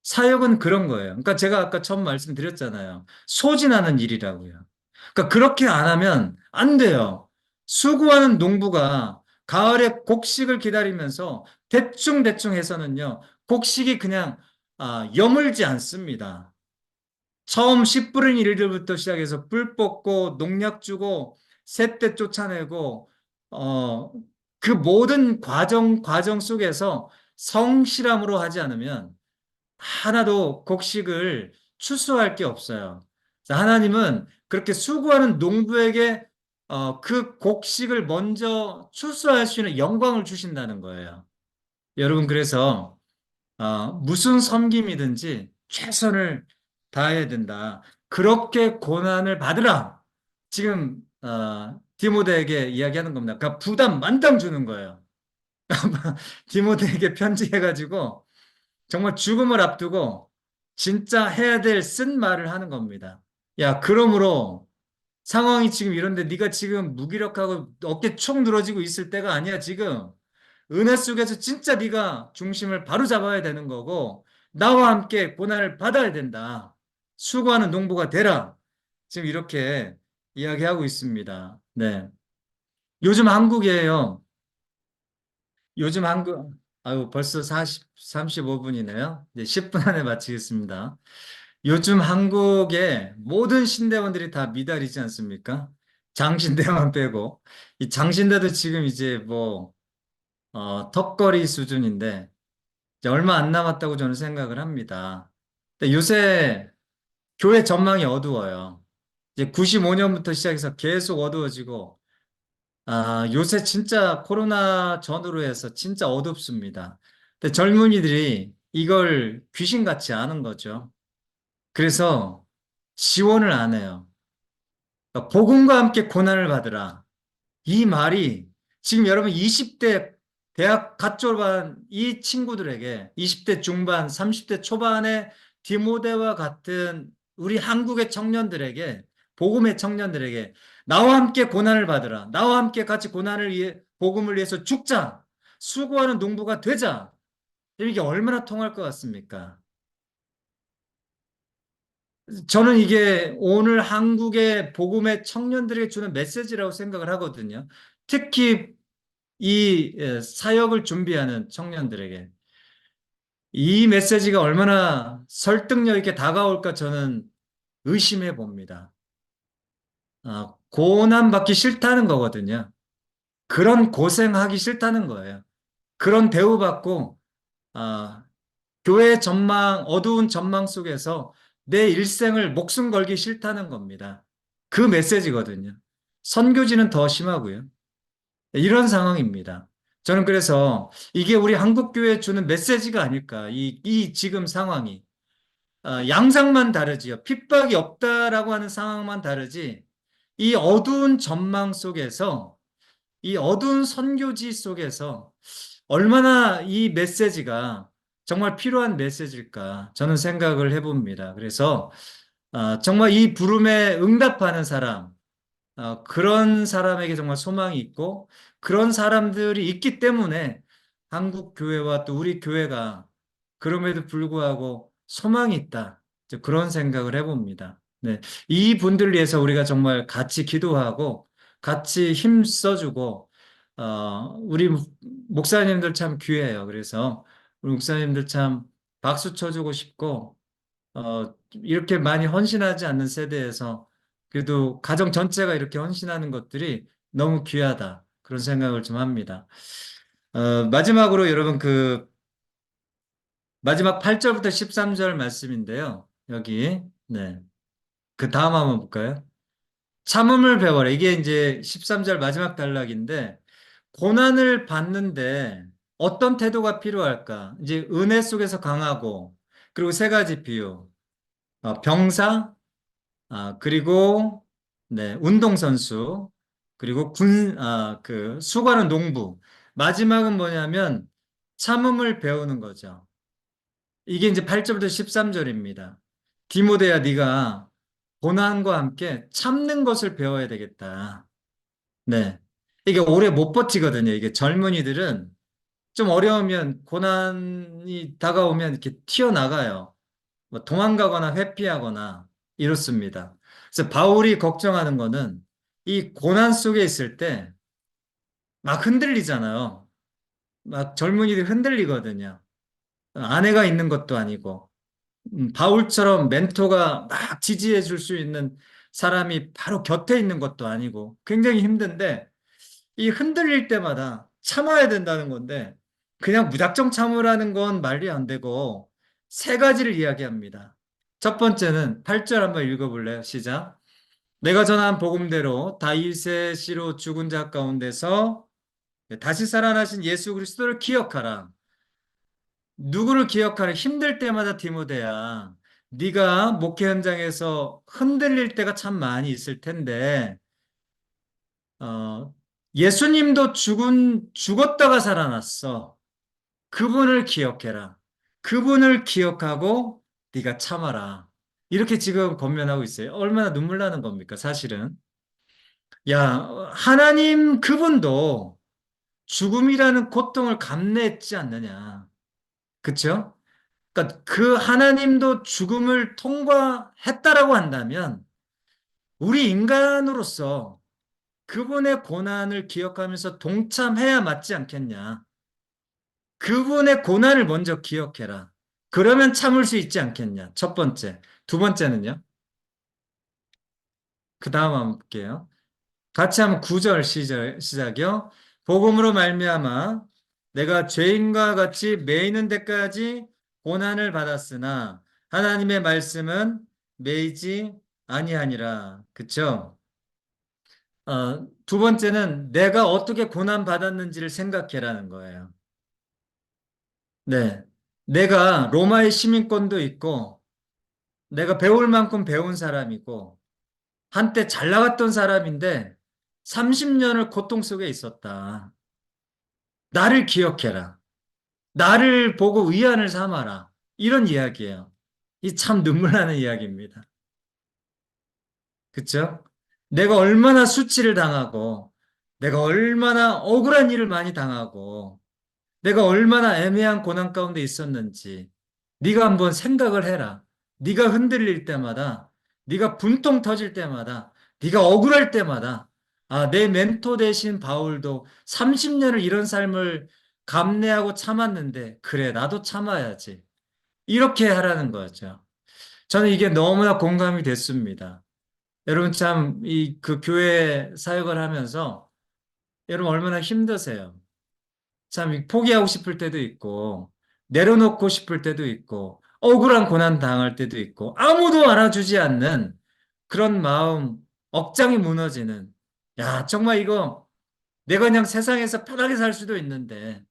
사역은 그런 거예요. 그러니까 제가 아까 처음 말씀드렸잖아요. 소진하는 일이라고요. 그러니까 그렇게 안 하면 안 돼요. 수고하는 농부가 가을에 곡식을 기다리면서 대충대충 해서는요, 곡식이 그냥 여물지 않습니다. 처음 씨 뿌린 일들부터 시작해서 뿔 뽑고 농약 주고 새때 쫓아내고 어, 그 모든 과정 속에서 성실함으로 하지 않으면 하나도 곡식을 추수할 게 없어요. 하나님은 그렇게 수고하는 농부에게 그 곡식을 먼저 출수할 수 있는 영광을 주신다는 거예요. 여러분, 그래서 무슨 섬김이든지 최선을 다해야 된다. 그렇게 고난을 받으라. 지금 디모데에게 이야기하는 겁니다. 그러니까 부담 만땅 주는 거예요. 디모데에게 편지해가지고 정말 죽음을 앞두고 진짜 해야 될 쓴 말을 하는 겁니다. 야, 그러므로 상황이 지금 이런데 네가 지금 무기력하고 어깨 축 늘어지고 있을 때가 아니야, 지금. 은혜 속에서 진짜 네가 중심을 바로 잡아야 되는 거고 나와 함께 고난을 받아야 된다. 수고하는 농부가 되라. 지금 이렇게 이야기하고 있습니다. 네. 요즘 한국이에요. 요즘 한국, 아유, 벌써 35분이네요. 이제 10분 안에 마치겠습니다. 요즘 한국의 모든 신대원들이 다 미달이지 않습니까? 장신대만 빼고. 이 장신대도 지금 이제 뭐, 턱걸이 수준인데, 이제 얼마 안 남았다고 저는 생각을 합니다. 근데 요새 교회 전망이 어두워요. 이제 95년부터 시작해서 계속 어두워지고, 요새 진짜 코로나 전후로 해서 진짜 어둡습니다. 근데 젊은이들이 이걸 귀신같이 아는 거죠. 그래서 지원을 안 해요. 그러니까 복음과 함께 고난을 받으라. 이 말이 지금 여러분 20대 대학 갓 졸업한 이 친구들에게 20대 중반, 30대 초반의 디모데와 같은 우리 한국의 청년들에게 복음의 청년들에게 나와 함께 고난을 받으라. 나와 함께 같이 고난을 위해 복음을 위해서 죽자. 수고하는 농부가 되자. 이게 얼마나 통할 것 같습니까? 저는 이게 오늘 한국의 복음의 청년들에게 주는 메시지라고 생각을 하거든요. 특히 이 사역을 준비하는 청년들에게 이 메시지가 얼마나 설득력 있게 다가올까 저는 의심해 봅니다. 고난받기 싫다는 거거든요. 그런 고생하기 싫다는 거예요. 그런 대우받고 아, 교회 전망, 어두운 전망 속에서 내 일생을 목숨 걸기 싫다는 겁니다. 그 메시지거든요. 선교지는 더 심하고요. 이런 상황입니다. 저는 그래서 이게 우리 한국교회에 주는 메시지가 아닐까. 이 지금 상황이. 양상만 다르지요. 핍박이 없다라고 하는 상황만 다르지. 이 어두운 전망 속에서, 이 어두운 선교지 속에서 얼마나 이 메시지가 정말 필요한 메시지일까. 저는 생각을 해봅니다. 그래서 정말 이 부름에 응답하는 사람, 그런 사람에게 정말 소망이 있고 그런 사람들이 있기 때문에 한국 교회와 또 우리 교회가 그럼에도 불구하고 소망이 있다. 이제 그런 생각을 해봅니다. 네. 이 분들을 위해서 우리가 정말 같이 기도하고 같이 힘 써주고 우리 목사님들 참 귀해요. 그래서 우리 목사님들 참 박수 쳐주고 싶고 이렇게 많이 헌신하지 않는 세대에서 그래도 가정 전체가 이렇게 헌신하는 것들이 너무 귀하다. 그런 생각을 좀 합니다. 마지막으로 여러분 마지막 8절부터 13절 말씀인데요. 여기, 네. 그 다음 한번 볼까요? 참음을 배워라. 이게 이제 13절 마지막 단락인데, 고난을 받는데 어떤 태도가 필요할까? 이제 은혜 속에서 강하고, 그리고 세 가지 비유. 병사, 그리고, 네, 운동선수, 그리고 수고하는 농부. 마지막은 뭐냐면 참음을 배우는 거죠. 이게 이제 8절부터 13절입니다. 디모데야, 네가 고난과 함께 참는 것을 배워야 되겠다. 네. 이게 오래 못 버티거든요. 이게 젊은이들은 좀 어려우면 고난이 다가오면 이렇게 튀어나가요. 뭐 도망가거나 회피하거나 이렇습니다. 그래서 바울이 걱정하는 거는 이 고난 속에 있을 때 막 흔들리잖아요. 막 젊은이들이 흔들리거든요. 아내가 있는 것도 아니고 바울처럼 멘토가 막 지지해 줄 수 있는 사람이 바로 곁에 있는 것도 아니고 굉장히 힘든데 이 흔들릴 때마다 참아야 된다는 건데 그냥 무작정 참으라는 건 말이 안 되고 세 가지를 이야기합니다. 첫 번째는 8절 한번 읽어볼래요? 시작. 내가 전한 복음대로 다윗의 씨로 죽은 자 가운데서 다시 살아나신 예수 그리스도를 기억하라. 누구를 기억하라? 힘들 때마다 디모데야. 네가 목회 현장에서 흔들릴 때가 참 많이 있을 텐데, 어, 예수님도 죽었다가 살아났어. 그분을 기억해라. 그분을 기억하고 네가 참아라. 이렇게 지금 권면하고 있어요. 얼마나 눈물 나는 겁니까, 사실은. 야, 하나님 그분도 죽음이라는 고통을 감내했지 않느냐. 그쵸? 그러니까 그 하나님도 죽음을 통과했다라고 한다면 우리 인간으로서 그분의 고난을 기억하면서 동참해야 맞지 않겠냐. 그분의 고난을 먼저 기억해라. 그러면 참을 수 있지 않겠냐. 첫 번째. 두 번째는요. 그 다음 한번 볼게요. 같이 한번 9절 시작이요. 복음으로 말미암아 내가 죄인과 같이 매이는 데까지 고난을 받았으나 하나님의 말씀은 매이지 아니하니라. 그쵸? 두 번째는 내가 어떻게 고난 받았는지를 생각해라는 거예요. 네. 내가 로마의 시민권도 있고 내가 배울 만큼 배운 사람이고 한때 잘 나갔던 사람인데 30년을 고통 속에 있었다. 나를 기억해라. 나를 보고 위안을 삼아라. 이런 이야기예요. 이 참 눈물 나는 이야기입니다. 그쵸? 내가 얼마나 수치를 당하고, 내가 얼마나 억울한 일을 많이 당하고, 내가 얼마나 애매한 고난 가운데 있었는지, 네가 한번 생각을 해라. 네가 흔들릴 때마다, 네가 분통 터질 때마다, 네가 억울할 때마다, 아, 내 멘토 대신 바울도 30년을 이런 삶을 감내하고 참았는데, 그래, 나도 참아야지. 이렇게 하라는 거죠. 저는 이게 너무나 공감이 됐습니다. 여러분 참, 그 교회 사역을 하면서, 여러분 얼마나 힘드세요. 참 포기하고 싶을 때도 있고 내려놓고 싶을 때도 있고 억울한 고난 당할 때도 있고 아무도 알아주지 않는 그런 마음 억장이 무너지는 야 정말 이거 내가 그냥 세상에서 편하게 살 수도 있는데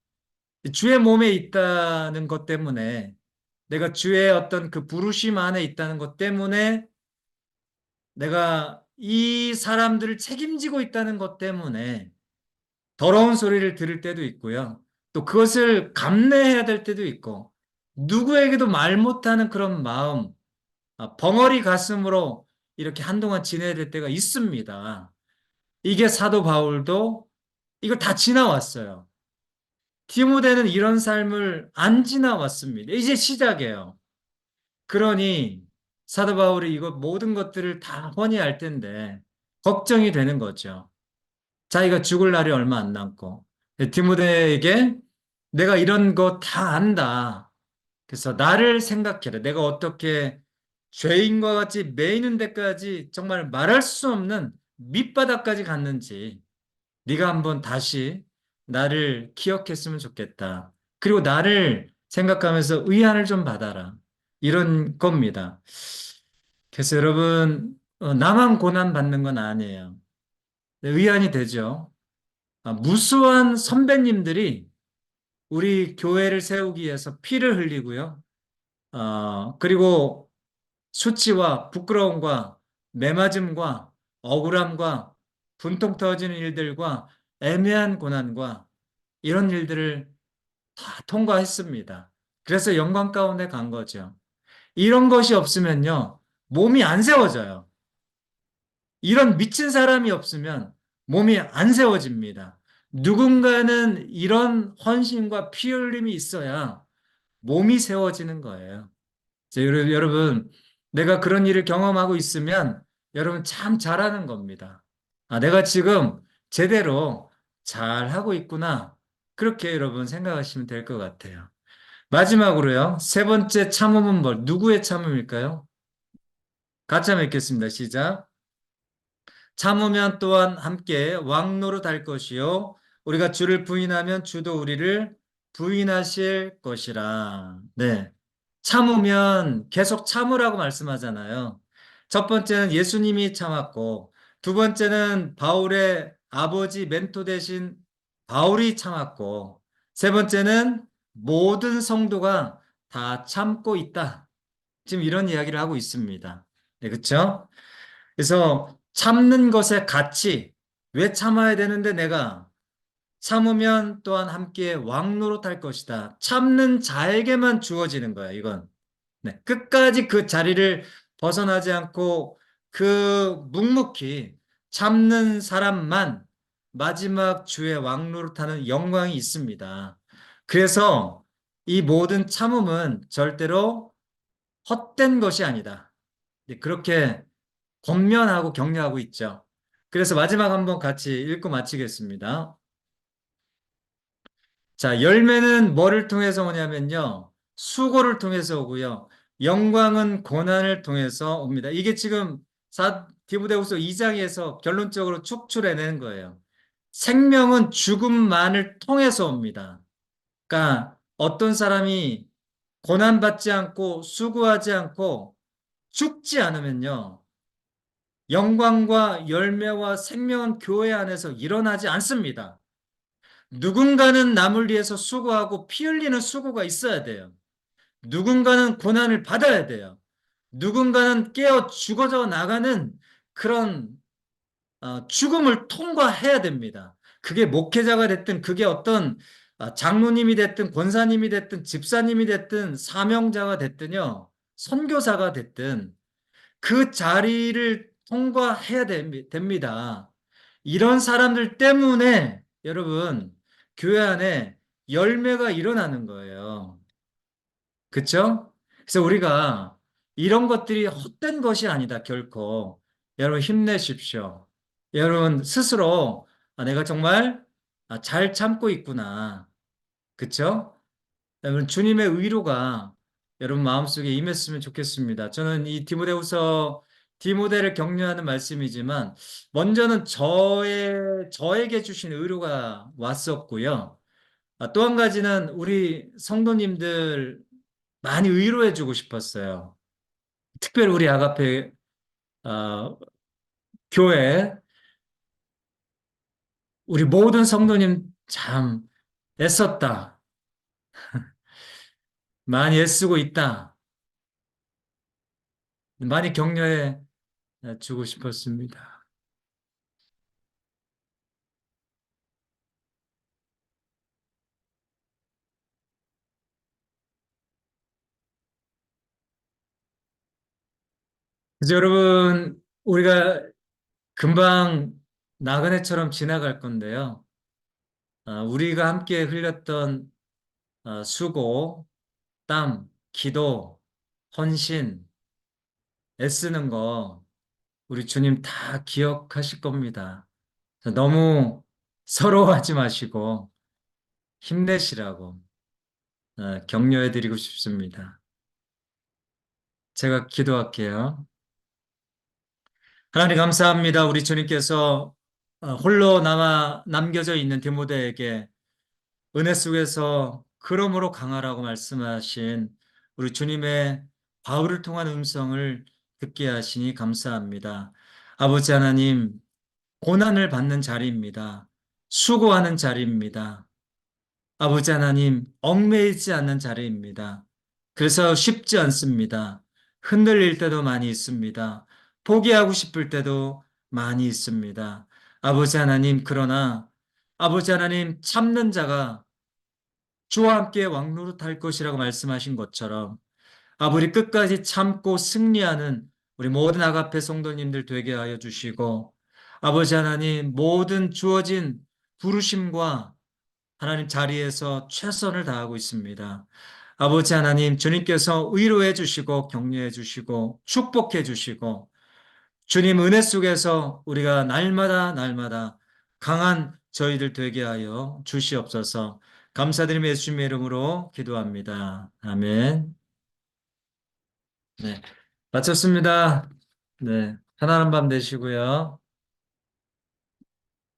주의 몸에 있다는 것 때문에 내가 주의 어떤 그 부르심 안에 있다는 것 때문에 내가 이 사람들을 책임지고 있다는 것 때문에 더러운 소리를 들을 때도 있고요. 또 그것을 감내해야 될 때도 있고, 누구에게도 말 못하는 그런 마음, 벙어리 가슴으로 이렇게 한동안 지내야 될 때가 있습니다. 이게 사도 바울도 이걸 다 지나왔어요. 디모데는 이런 삶을 안 지나왔습니다. 이제 시작이에요. 그러니 사도 바울이 이거 모든 것들을 다 훤히 알 텐데 걱정이 되는 거죠. 자기가 죽을 날이 얼마 안 남고 디모데에게 내가 이런 거 다 안다. 그래서 나를 생각해라. 내가 어떻게 죄인과 같이 매이는 데까지 정말 말할 수 없는 밑바닥까지 갔는지 네가 한번 다시 나를 기억했으면 좋겠다. 그리고 나를 생각하면서 의안을 좀 받아라. 이런 겁니다. 그래서 여러분 나만 고난 받는 건 아니에요. 의안이 되죠. 무수한 선배님들이 우리 교회를 세우기 위해서 피를 흘리고요. 그리고 수치와 부끄러움과 매맞음과 억울함과 분통 터지는 일들과 애매한 고난과 이런 일들을 다 통과했습니다. 그래서 영광 가운데 간 거죠. 이런 것이 없으면요, 몸이 안 세워져요. 이런 미친 사람이 없으면 몸이 안 세워집니다. 누군가는 이런 헌신과 피 흘림이 있어야 몸이 세워지는 거예요. 여러분, 내가 그런 일을 경험하고 있으면 여러분 참 잘하는 겁니다. 내가 지금 제대로 잘 하고 있구나. 그렇게 여러분 생각하시면 될 것 같아요. 마지막으로요. 세 번째 참음은 뭘? 누구의 참음일까요? 같이 한번 읽겠습니다. 시작. 참으면 또한 함께 왕노릇 할 것이요. 우리가 주를 부인하면 주도 우리를 부인하실 것이라. 네. 참으면 계속 참으라고 말씀하잖아요. 첫 번째는 예수님이 참았고, 두 번째는 바울의 아버지 멘토 대신 바울이 참았고, 세 번째는 모든 성도가 다 참고 있다. 지금 이런 이야기를 하고 있습니다. 네, 그렇죠? 그래서 참는 것의 가치, 왜 참아야 되는데 내가 참으면 또한 함께 왕노릇할 것이다. 참는 자에게만 주어지는 거야, 이건. 네, 끝까지 그 자리를 벗어나지 않고 그 묵묵히 참는 사람만 마지막 주의 왕노릇하는 영광이 있습니다. 그래서 이 모든 참음은 절대로 헛된 것이 아니다. 네, 그렇게 권면하고 격려하고 있죠. 그래서 마지막 한번 같이 읽고 마치겠습니다. 자, 열매는 뭐를 통해서 오냐면요. 수고를 통해서 오고요. 영광은 고난을 통해서 옵니다. 이게 지금 디모데후서 2장에서 결론적으로 축출해낸 거예요. 생명은 죽음만을 통해서 옵니다. 그러니까 어떤 사람이 고난받지 않고 수고하지 않고 죽지 않으면요. 영광과 열매와 생명은 교회 안에서 일어나지 않습니다. 누군가는 남을 위해서 수고하고 피 흘리는 수고가 있어야 돼요. 누군가는 고난을 받아야 돼요. 누군가는 깨어 죽어져 나가는 그런 죽음을 통과해야 됩니다. 그게 목회자가 됐든 그게 어떤 장로님이 됐든 권사님이 됐든 집사님이 됐든 사명자가 됐든요. 선교사가 됐든 그 자리를 통과해야 됩니다. 이런 사람들 때문에 여러분 교회 안에 열매가 일어나는 거예요. 그렇죠? 그래서 우리가 이런 것들이 헛된 것이 아니다 결코. 여러분 힘내십시오. 여러분 스스로 내가 정말 잘 참고 있구나. 그렇죠? 여러분 주님의 위로가 여러분 마음속에 임했으면 좋겠습니다. 저는 이 디모데를 격려하는 말씀이지만 먼저는 저에게 주신 위로가 왔었고요. 또 한 가지는 우리 성도님들 많이 위로해 주고 싶었어요. 특별히 우리 아가페 어, 교회 우리 모든 성도님 참 애썼다. 많이 애쓰고 있다. 많이 격려해 주고 싶었습니다. 그래서 여러분, 우리가 금방 나그네처럼 지나갈 건데요. 우리가 함께 흘렸던 수고, 땀, 기도, 헌신, 애쓰는 거 우리 주님 다 기억하실 겁니다. 너무 서러워하지 마시고 힘내시라고 격려해 드리고 싶습니다. 제가 기도할게요. 하나님 감사합니다. 우리 주님께서 홀로 남겨져 있는 디모데에게 은혜 속에서 그러므로 강하라고 말씀하신 우리 주님의 바울을 통한 음성을 듣게 하시니 감사합니다. 아버지 하나님, 고난을 받는 자리입니다. 수고하는 자리입니다. 아버지 하나님, 얽매이지 않는 자리입니다. 그래서 쉽지 않습니다. 흔들릴 때도 많이 있습니다. 포기하고 싶을 때도 많이 있습니다. 아버지 하나님, 그러나 아버지 하나님 참는 자가 주와 함께 왕노릇할 것이라고 말씀하신 것처럼 아버지 끝까지 참고 승리하는 우리 모든 아가페 성도님들 되게 하여 주시고 아버지 하나님 모든 주어진 부르심과 하나님 자리에서 최선을 다하고 있습니다. 아버지 하나님 주님께서 위로해 주시고 격려해 주시고 축복해 주시고 주님 은혜 속에서 우리가 날마다 강한 저희들 되게 하여 주시옵소서. 감사드리며 예수님의 이름으로 기도합니다. 아멘. 네, 마쳤습니다. 네, 편안한 밤 되시고요.